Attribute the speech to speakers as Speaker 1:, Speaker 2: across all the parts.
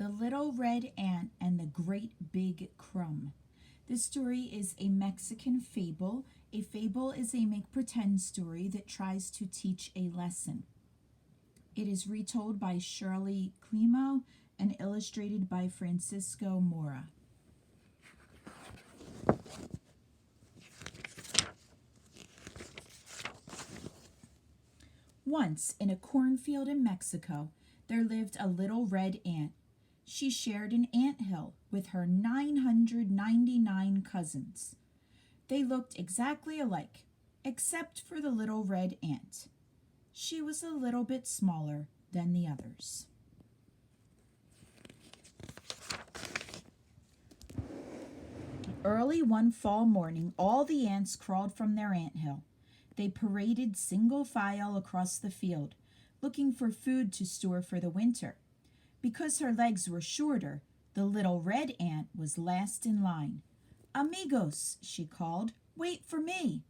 Speaker 1: The Little Red Ant and the Great Big Crumb. This story is a Mexican fable. A fable is a make-pretend story that tries to teach a lesson. It is retold by Shirley Climo and illustrated by Francisco Mora. Once, in a cornfield in Mexico, there lived a little red ant. She shared an anthill with her 999 cousins. They looked exactly alike, except for the little red ant. She was a little bit smaller than the others. Early one fall morning, all the ants crawled from their anthill. They paraded single file across the field, looking for food to store for the winter. Because her legs were shorter, the little red ant was last in line. "Amigos," she called, "wait for me."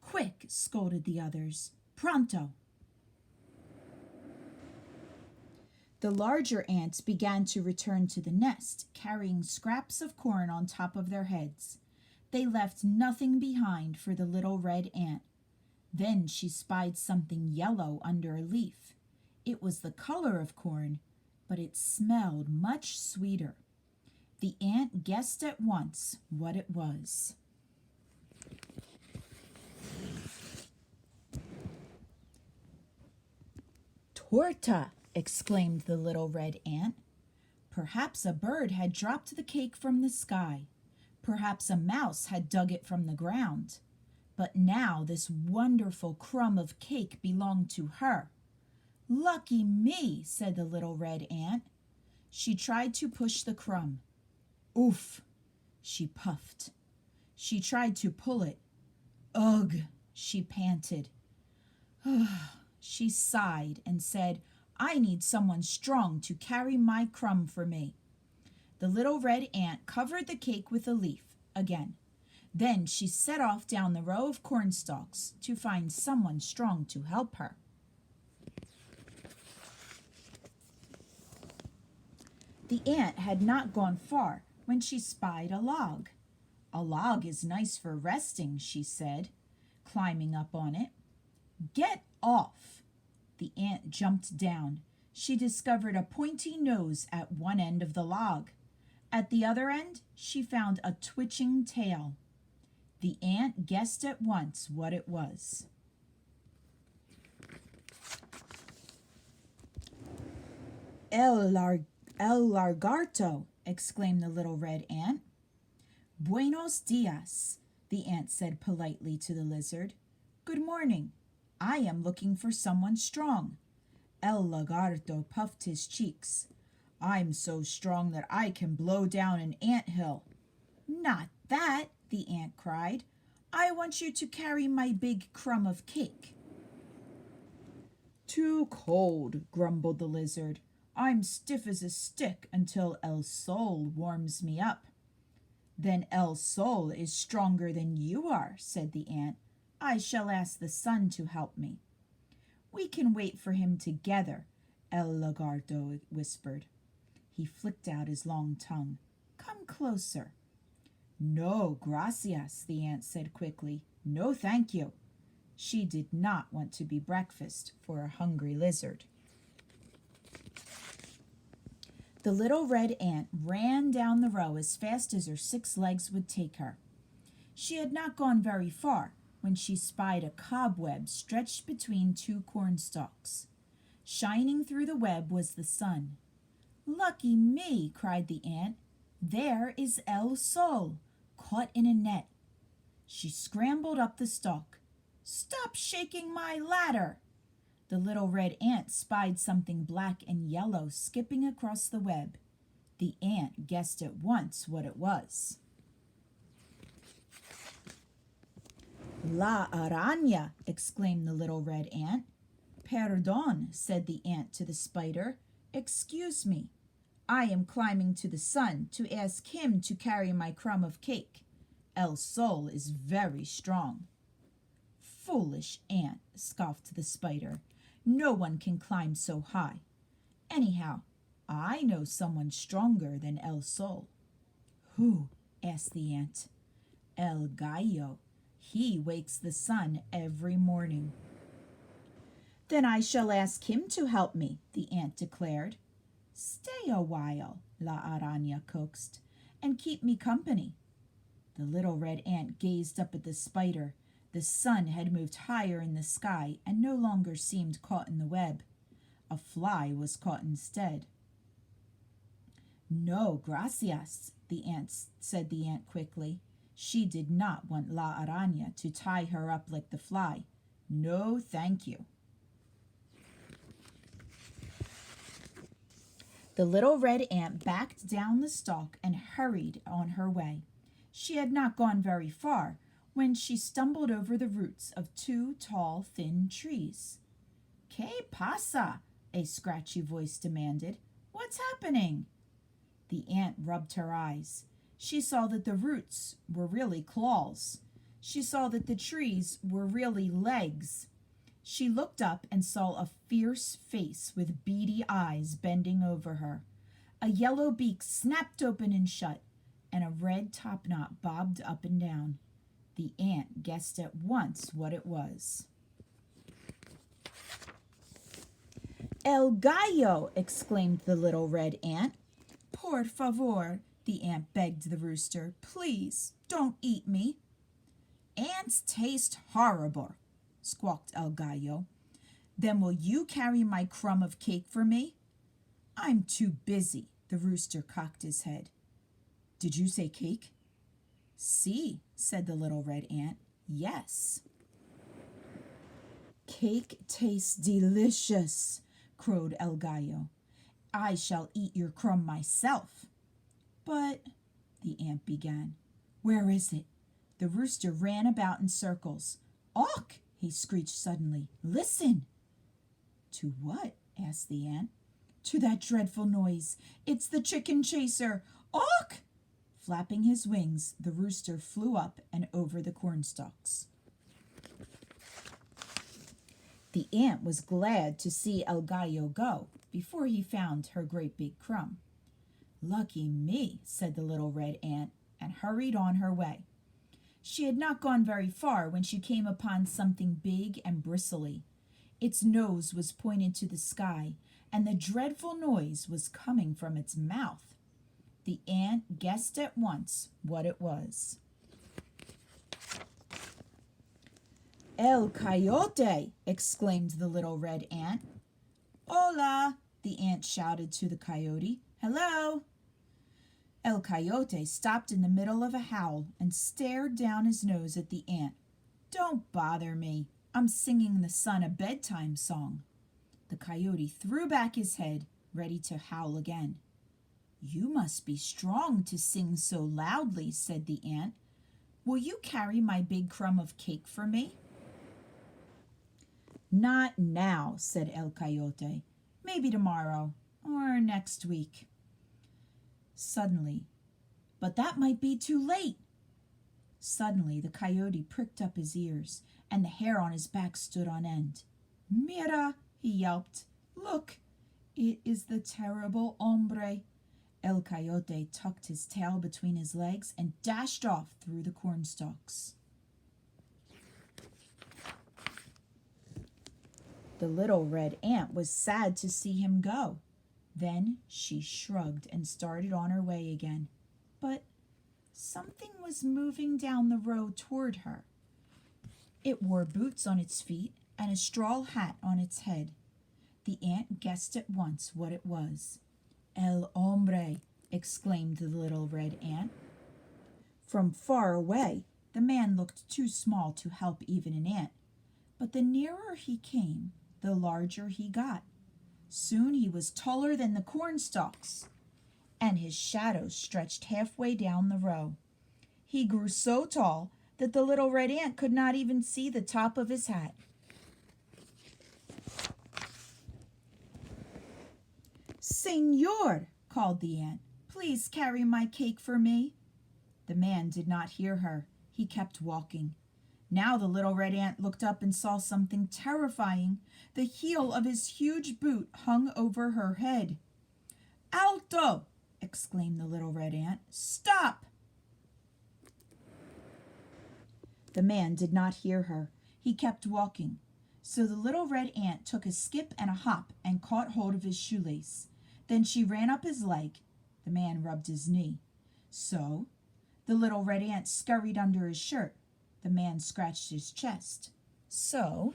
Speaker 1: "Quick," scolded the others. "Pronto." The larger ants began to return to the nest, carrying scraps of corn on top of their heads. They left nothing behind for the little red ant. Then she spied something yellow under a leaf. It was the color of corn, but it smelled much sweeter. The ant guessed at once what it was. "Torta!" exclaimed the little red ant. Perhaps a bird had dropped the cake from the sky. Perhaps a mouse had dug it from the ground. But now this wonderful crumb of cake belonged to her. "Lucky me," said the little red ant. She tried to push the crumb. "Oof!" she puffed. She tried to pull it. "Ugh!" she panted. She sighed and said, "I need someone strong to carry my crumb for me." The little red ant covered the cake with a leaf again. Then she set off down the row of cornstalks to find someone strong to help her. The ant had not gone far when she spied a log. "A log is nice for resting," she said, climbing up on it. "Get off!" The ant jumped down. She discovered a pointy nose at one end of the log. At the other end, she found a twitching tail. The ant guessed at once what it was. El Largarto!" exclaimed the little red ant. "Buenos dias," the ant said politely to the lizard. "Good morning. I am looking for someone strong." El Lagarto puffed his cheeks. "I'm so strong that I can blow down an anthill." "Not that," the ant cried. "I want you to carry my big crumb of cake." "Too cold," grumbled the lizard. "I'm stiff as a stick until El Sol warms me up." "Then El Sol is stronger than you are," said the ant. "I shall ask the sun to help me." "We can wait for him together," El Lagarto whispered. He flicked out his long tongue. "Come closer." "No, gracias," the ant said quickly. "No, thank you." She did not want to be breakfast for a hungry lizard. The little red ant ran down the row as fast as her 6 legs would take her. She had not gone very far when she spied a cobweb stretched between 2 cornstalks. Shining through the web was the sun. "Lucky me!" cried the ant. "There is El Sol, caught in a net." She scrambled up the stalk. "Stop shaking my ladder!" The little red ant spied something black and yellow skipping across the web. The ant guessed at once what it was. "La araña!" exclaimed the little red ant. "Perdón," said the ant to the spider. "Excuse me. I am climbing to the sun to ask him to carry my crumb of cake. El Sol is very strong." "Foolish ant," scoffed the spider. "No one can climb so high. Anyhow, I know someone stronger than El Sol. Who? Asked the ant. El Gallo. He wakes the sun every morning. Then I shall ask him to help me, the ant declared. Stay a while, La Araña coaxed, and keep me company. The little red ant gazed up at the spider. The sun had moved higher in the sky and no longer seemed caught in the web. A fly was caught instead. No, gracias, said the ant quickly. She did not want La Araña to tie her up like the fly. No, thank you. The little red ant backed down the stalk and hurried on her way. She had not gone very far when she stumbled over the roots of two tall, thin trees. ¿Qué pasa? A scratchy voice demanded. What's happening? The ant rubbed her eyes. She saw that the roots were really claws. She saw that the trees were really legs. She looked up and saw a fierce face with beady eyes bending over her. A yellow beak snapped open and shut, and a red topknot bobbed up and down. The ant guessed at once what it was. El gallo! Exclaimed the little red ant. Por favor, the ant begged the rooster. Please, don't eat me. Ants taste horrible, squawked El Gallo. Then will you carry my crumb of cake for me? I'm too busy, the rooster cocked his head. Did you say cake? Si, said the little red ant. Yes. Cake tastes delicious, crowed El Gallo. I shall eat your crumb myself. But, the ant began. Where is it? The rooster ran about in circles. Awk! He screeched suddenly. Listen! To what? Asked the ant. To that dreadful noise. It's the chicken chaser. Awk! Flapping his wings, the rooster flew up and over the cornstalks. The ant was glad to see El Gallo go before he found her great big crumb. Lucky me, said the little red ant, and hurried on her way. She had not gone very far when she came upon something big and bristly. Its nose was pointed to the sky, and the dreadful noise was coming from its mouth. The ant guessed at once what it was. El coyote! Exclaimed the little red ant. Hola! The ant shouted to the coyote. Hello! El Coyote stopped in the middle of a howl and stared down his nose at the ant. Don't bother me. I'm singing the sun a bedtime song. The coyote threw back his head, ready to howl again. You must be strong to sing so loudly, said the ant. Will you carry my big crumb of cake for me? Not now, said El Coyote. Maybe tomorrow or next week. Suddenly, but that might be too late. Suddenly, the coyote pricked up his ears, and the hair on his back stood on end. Mira, he yelped. Look, it is the terrible hombre. El Coyote tucked his tail between his legs and dashed off through the cornstalks. The little red ant was sad to see him go. Then she shrugged and started on her way again. But something was moving down the road toward her. It wore boots on its feet and a straw hat on its head. The ant guessed at once what it was. El hombre, exclaimed the little red ant. From far away, the man looked too small to help even an ant. But the nearer he came, the larger he got. Soon he was taller than the cornstalks, and his shadow stretched halfway down the row. He grew so tall that the little red ant could not even see the top of his hat. Señor, called the ant, please carry my cake for me. The man did not hear her. He kept walking. Now the little red ant looked up and saw something terrifying. The heel of his huge boot hung over her head. Alto! Exclaimed the little red ant. Stop! The man did not hear her. He kept walking. So the little red ant took a skip and a hop and caught hold of his shoelace. Then she ran up his leg. The man rubbed his knee. So the little red ant scurried under his shirt. The man scratched his chest. So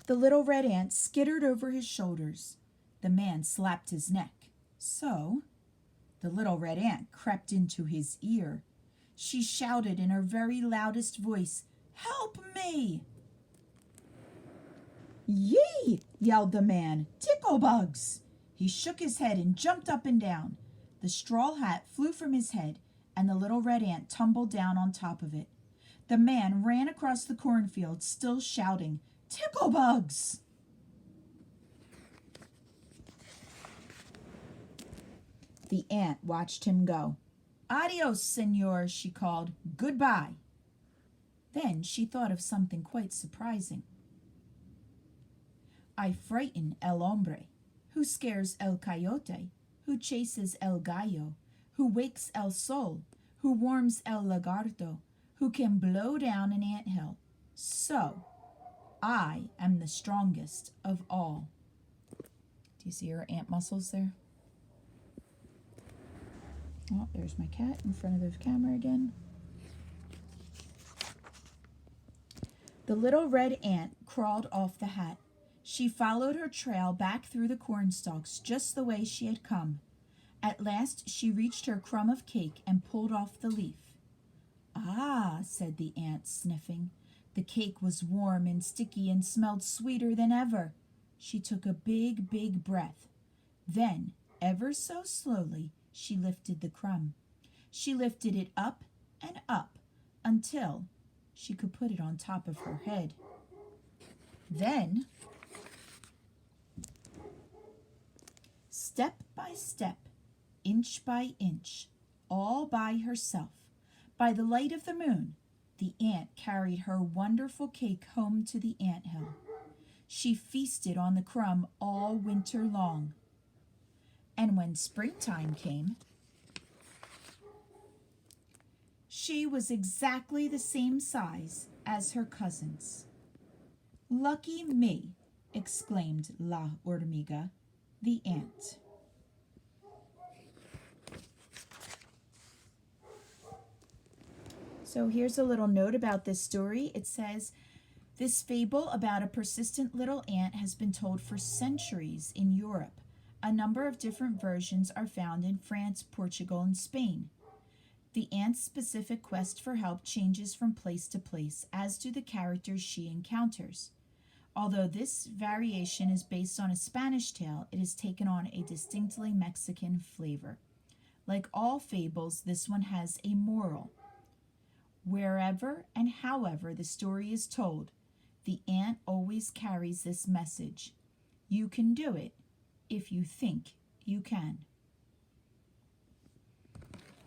Speaker 1: the little red ant skittered over his shoulders. The man slapped his neck. So the little red ant crept into his ear. She shouted in her very loudest voice, "Help me!" "Yee!" yelled the man. "Ticklebugs!" He shook his head and jumped up and down. The straw hat flew from his head, and the little red ant tumbled down on top of it. The man ran across the cornfield, still shouting, "Ticklebugs!" The ant watched him go. "Adios, senor," she called. "Goodbye." Then she thought of something quite surprising. "I frighten el hombre, who scares el coyote, who chases el gallo, who wakes el sol, who warms el lagarto, who can blow down an anthill. So I am the strongest of all." Do you see her ant muscles there? Oh, there's my cat in front of the camera again. The little red ant crawled off the hat. She followed her trail back through the cornstalks just the way she had come. At last she reached her crumb of cake and pulled off the leaf. "Ah," said the ant, sniffing. The cake was warm and sticky and smelled sweeter than ever. She took a big, big breath. Then, ever so slowly, she lifted the crumb. She lifted it up and up until she could put it on top of her head. Then, step by step, inch by inch, all by herself, by the light of the moon, the ant carried her wonderful cake home to the anthill. She feasted on the crumb all winter long. And when springtime came, she was exactly the same size as her cousins. "Lucky me!" exclaimed La Hormiga, the ant. So here's a little note about this story. It says, "This fable about a persistent little ant has been told for centuries in Europe. A number of different versions are found in France, Portugal, and Spain. The ant's specific quest for help changes from place to place, as do the characters she encounters. Although this variation is based on a Spanish tale, it has taken on a distinctly Mexican flavor. Like all fables, this one has a moral. Wherever and however the story is told, the ant always carries this message: you can do it if you think you can."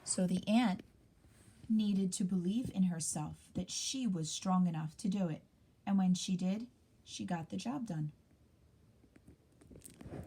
Speaker 1: So the ant needed to believe in herself that she was strong enough to do it. And when she did, she got the job done.